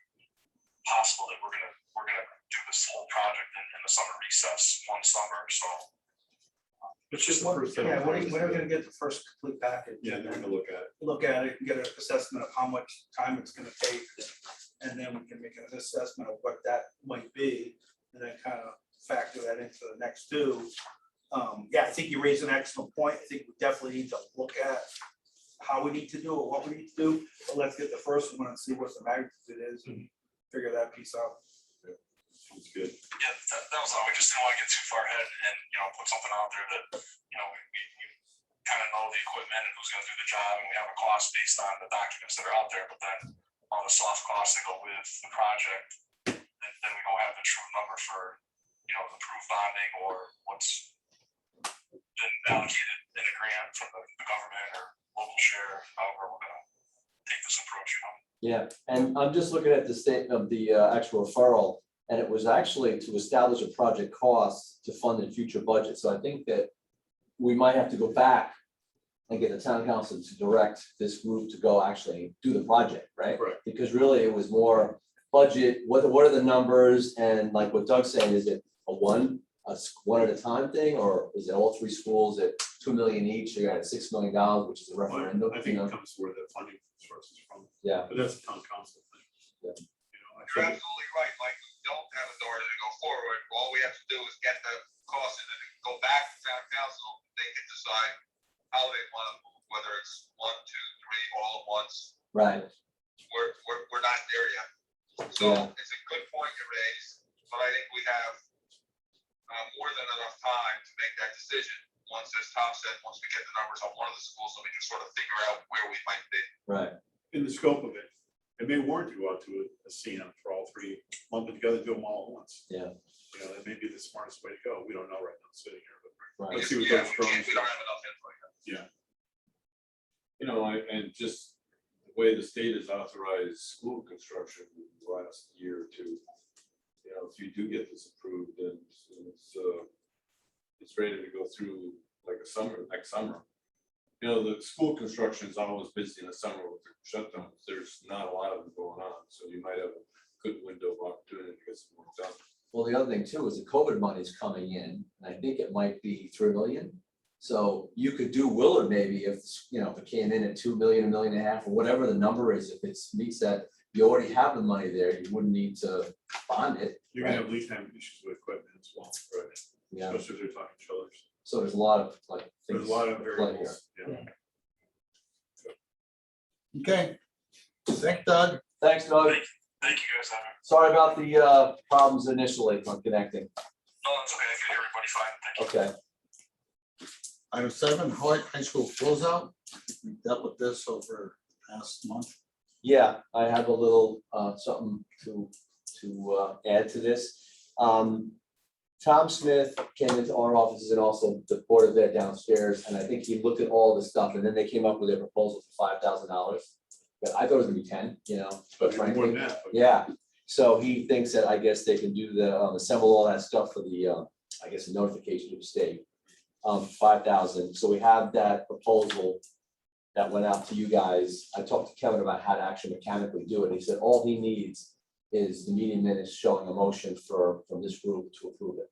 possible that we're gonna do this whole project in the summer recess, one summer, so. It's just the first. Yeah, when are we gonna get the first complete package? Yeah, they're gonna look at it. Look at it and get an assessment of how much time it's gonna take. And then we can make an assessment of what that might be, and then kind of factor that into the next two. Yeah, I think you raise an excellent point. I think we definitely need to look at how we need to do it, what we need to do. But let's get the first one and see what the magnitude is and figure that piece out. Sounds good. Yeah, that was all. We just didn't want to get too far ahead and, you know, put something out there that, you know, we kind of know the equipment and who's gonna do the job, and we have a cost based on the documents that are out there, but then all the soft costs that go with the project, then we don't have the true number for, you know, approved bonding or what's been allocated in a grant from the government or local share, however we're gonna take this approach, you know. Yeah, and I'm just looking at the state of the actual referral, and it was actually to establish a project cost to fund in future budget. So I think that we might have to go back and get the town council to direct this group to go actually do the project, right? Correct. Because really it was more budget, what are the numbers, and like what Doug's saying, is it a one at a time thing, or is it all 3 schools at $2 million each? You got $6 million, which is a referendum. I think it comes where the funding sources from. Yeah. But that's a town council thing. Yeah. You know, I You're think absolutely right, Mike. We don't have authority to go forward. All we have to do is get the costs and then go back to town council. They can decide how they want to move, whether it's 1, 2, 3, all at once. Right. We're not there yet. So it's a good point you raised, but I think we have more than enough time to make that decision. Once, as Tom said, once we get the numbers on one of the schools, so we can sort of figure out where we might be. Right. in the scope of it, it may warrant to go out to a CM for all 3, lump it together, do them all at once. Yeah. You know, that may be the smartest way to go. We don't know right now sitting here, but Right. let's see what Yeah, those we drawings. don't have enough info yet. You know, and just the way the state has authorized school construction in the last year or two. You know, if you do get this approved, and it's ready to go through like a summer, next summer. You know, the school construction is always busy in the summer with the shutdowns. There's not a lot of them going on, so you might have a good window of opportunity to get some work done. Well, the other thing too is the COVID money is coming in, and I think it might be 3 million. So you could do Willard maybe if, you know, if it came in at 2 million, 1.5 million, or whatever the number is, if it meets that, you already have the money there, you wouldn't need to bond it. You're gonna have lead time issues with equipment as well, right? Yeah, Especially if they're talking chillers. so there's a lot of like. There's a things lot of at play here. variables, yeah. Okay. Thank Doug. Thanks, Doug. Thank you guys. Sorry about the problems initially on connecting. No, that's okay. I can hear everybody fine. Thank you. Okay. Item 7, high school closeout. We dealt with this over past month. Yeah, I have a little something to add to this. Tom Smith came into our offices and also the board of ed downstairs, and I think he looked at all the stuff, and then they came up with a proposal for $5,000. But I thought it was gonna be 10, you know, but More than frankly, that. but- yeah. So he thinks that I guess they can do the assemble all that stuff for the I guess the notification to the state. 5,000. So we have that proposal that went out to you guys. I talked to Kevin about how to actually mechanically do it. He said all he needs is the meeting minutes showing a motion from this group to approve it.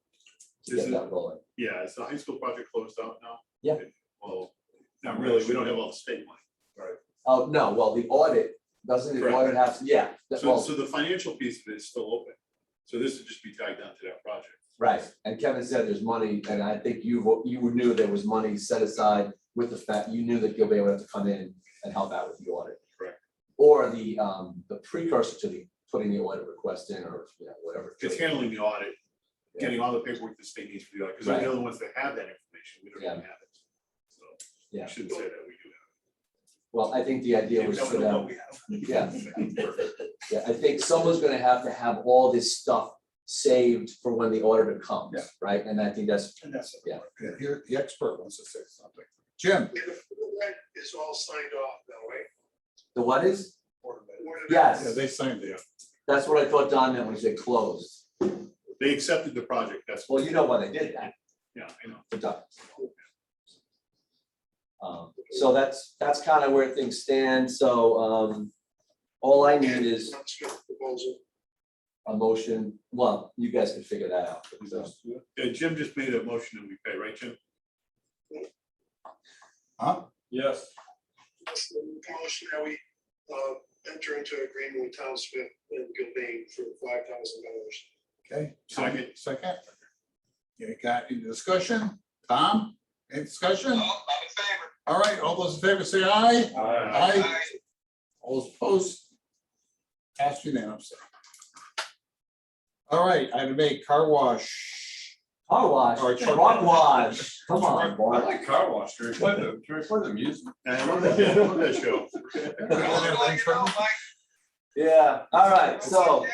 To Is get it- that rolling. Yeah, is the high school project closed out now? Yeah. Well, not really, we don't have all the state money. Right. Oh, no, well, the audit, doesn't the audit have, to? Yeah. So, Well, so the financial piece of it is still open. So this would just be tied down to that project. right, and Kevin said there's money, and I think you knew there was money set aside with the fact, you knew that you'll be able to come in and help out with the audit. Correct. Or the precursor to the putting the audit request in, or, you know, whatever. It's handling the audit, getting all the paperwork the state needs for the audit, because they're Right. the only ones that have that information. We don't even Yeah. have it. So Yeah. I shouldn't say that, we do Well, I think the idea have it. was Tell for them what them, we have. yeah, I think someone's gonna have all this stuff saved for when the auditor comes, Yeah. right? And I think that's, And that's. Yeah. Yeah, here, the expert wants to say something. Jim. And the rent is all signed off now, right? the what is? Or the- Yeah, Yes, they signed it. that's what I thought Don meant when he said closed. They accepted the project, that's. Well, you know why they did that. Yeah, I know. For Doug. So that's kind of where things stand, so, all I need is That's your proposal. a motion, well, you guys can figure that out. Yeah, Jim just made a motion that we pay, right, Jim? Huh? Yes. That's the motion that we enter into agreement with Tom Smith and Gilbane for $5,000. Okay. Second. Second. You got any discussion? Tom, any discussion? No, I'm in favor. All right, all those in favor say aye. Aye. Aye. All those opposed? Passed unanimously. All right, item 8, car wash. Car wash, Or truck wash, come on, I boy. like car wash, can we play the music? And I love that show. Yeah, all right, so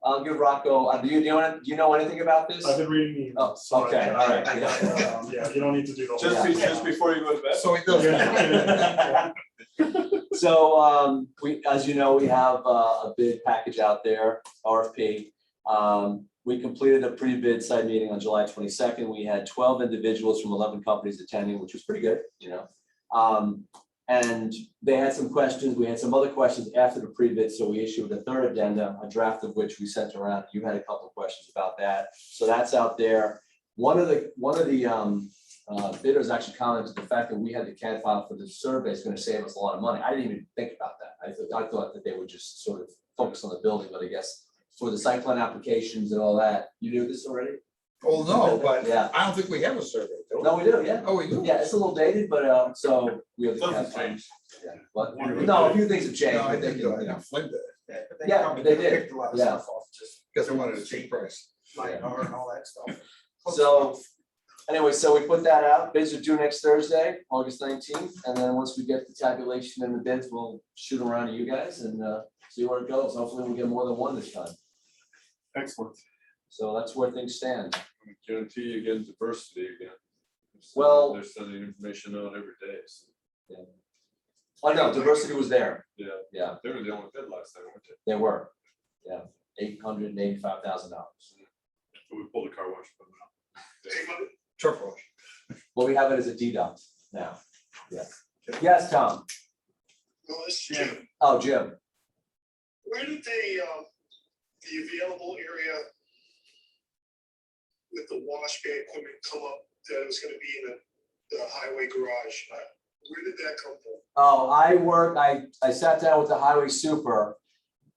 I'll give Rocco, do you know anything about this? I've been reading the Oh, emails. so okay, I- all right, I- yeah. Yeah, you don't need to do the whole. Just before you go to bed? So he does. Yeah. So, we, as you know, we have a bid package out there, RFP. We completed a pre-bid site meeting on July 22nd. We had 12 individuals from 11 companies attending, which was pretty good, you know. And they had some questions. We had some other questions after the pre-bid, so we issued a third addenda, a draft of which we sent around. You had a couple of questions about that, so that's out there. One of the bidders actually commented the fact that we had the CAD file for the survey is going to save us a lot of money. I didn't even think about that. I thought that they would just sort of focus on the building, but I guess for the site plan applications and all that, you knew this already? Oh, no, but Yeah. I don't think we have a survey. do we? No, we do, yeah. Oh, we do? Yeah, it's a little dated, but so we have the CAD Nothing's file. changed. Yeah, but no, a few things have changed. No, I but they think, can, I you know. know, Flynn did, Yeah, they did. Yeah. because they wanted a cheap price. And all that stuff. So, anyway, so we put that out. Bids are due next Thursday, August 19th, and then once we get the tabulation and the bids, we'll shoot them around to you guys and see where it goes. Hopefully, we'll get more than one this time. Excellent. So that's where things stand. I guarantee you get diversity again. Well- They're sending information out every day, so, Oh, no, diversity was there. yeah, Yeah, they were the only bid last time, weren't they? they were. Yeah, $885,000. So we pulled the car wash from out. Hey, Mother, Truck wash. Well, we have it as a deduct now. Yes. Yes, Tom. no, this is Jim. Oh, Jim. Where did the available area with the wash bay equipment come up that it was gonna be in the highway garage? Where did that come from? Oh, I sat down with the highway super.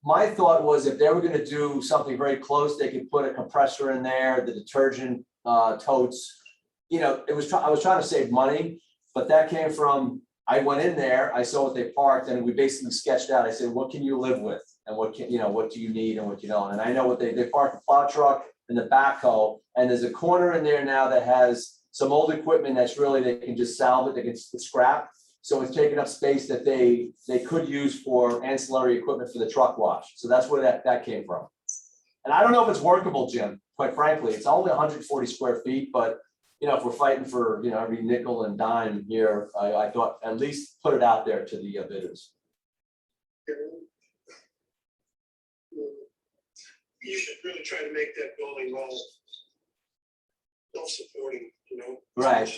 My thought was if they were gonna do something very close, they could put a compressor in there, the detergent totes. You know, I was trying to save money, but that came from, I went in there, I saw what they parked, and we basically sketched out. I said, what can you live with? And what do you need and what you don't? And I know what they parked the plow truck and the backhoe, and there's a corner in there now that has some old equipment that's really, they can just salvage, they can scrap. So it's taking up space that they could use for ancillary equipment for the truck wash. So that's where that came from. And I don't know if it's workable, Jim, quite frankly. It's only 140 square feet, but if we're fighting for, every nickel and dime here, I thought at least put it out there to the bidders. You should really try to make that building all self-supporting, Right.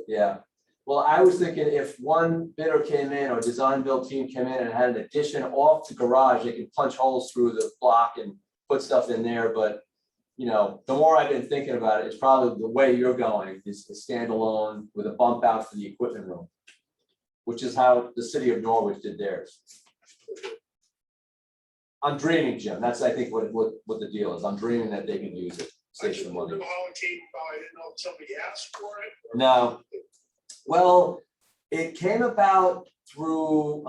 Yeah. Well, I was thinking if one bidder came in or design build team came in and had an addition off the garage, they could punch holes through the block and put stuff in there. But, the more I've been thinking about it, it's probably the way you're going is standalone with a bump out for the equipment room, which is how the city of Norwich did theirs. I'm dreaming, Jim. That's, I think, what the deal is. I'm dreaming that they can use it, I save just some didn't money. know how it came about. I didn't know if somebody asked for it. No. Well, it came about through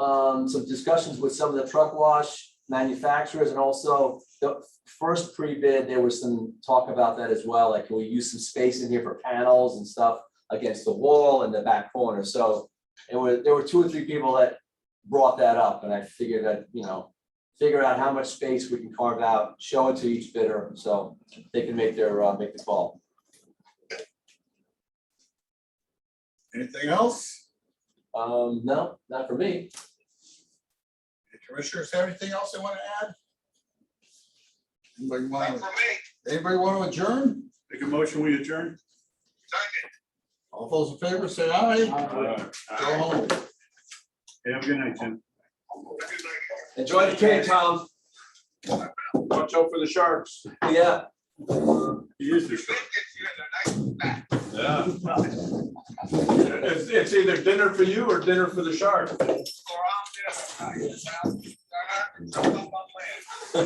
some discussions with some of the truck wash manufacturers, and also the first pre-bid, there was some talk about that as well. Like, can we use some space in here for panels and stuff against the wall in the back corner? So there were 2 or 3 people that brought that up, and I figured that, figure out how much space we can carve out, show it to each bidder, so they can make the call. Anything else? No, not for me. Any commissioners have anything else they want to add? Not for me. Anybody want to adjourn? Make a motion, we adjourn? Second. All those in favor say aye. Go home. Hey, have a good night, Jim. Good night. Enjoy the cake, Tom. Watch out for the sharks. Yeah. He is the Biscuits here, they're nice and fat. Yeah. It's either dinner for you or dinner for the shark. Or I'm there. Well,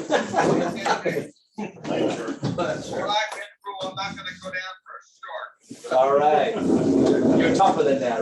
I've been through, I'm not gonna go down for a short. All right. You're tougher than that.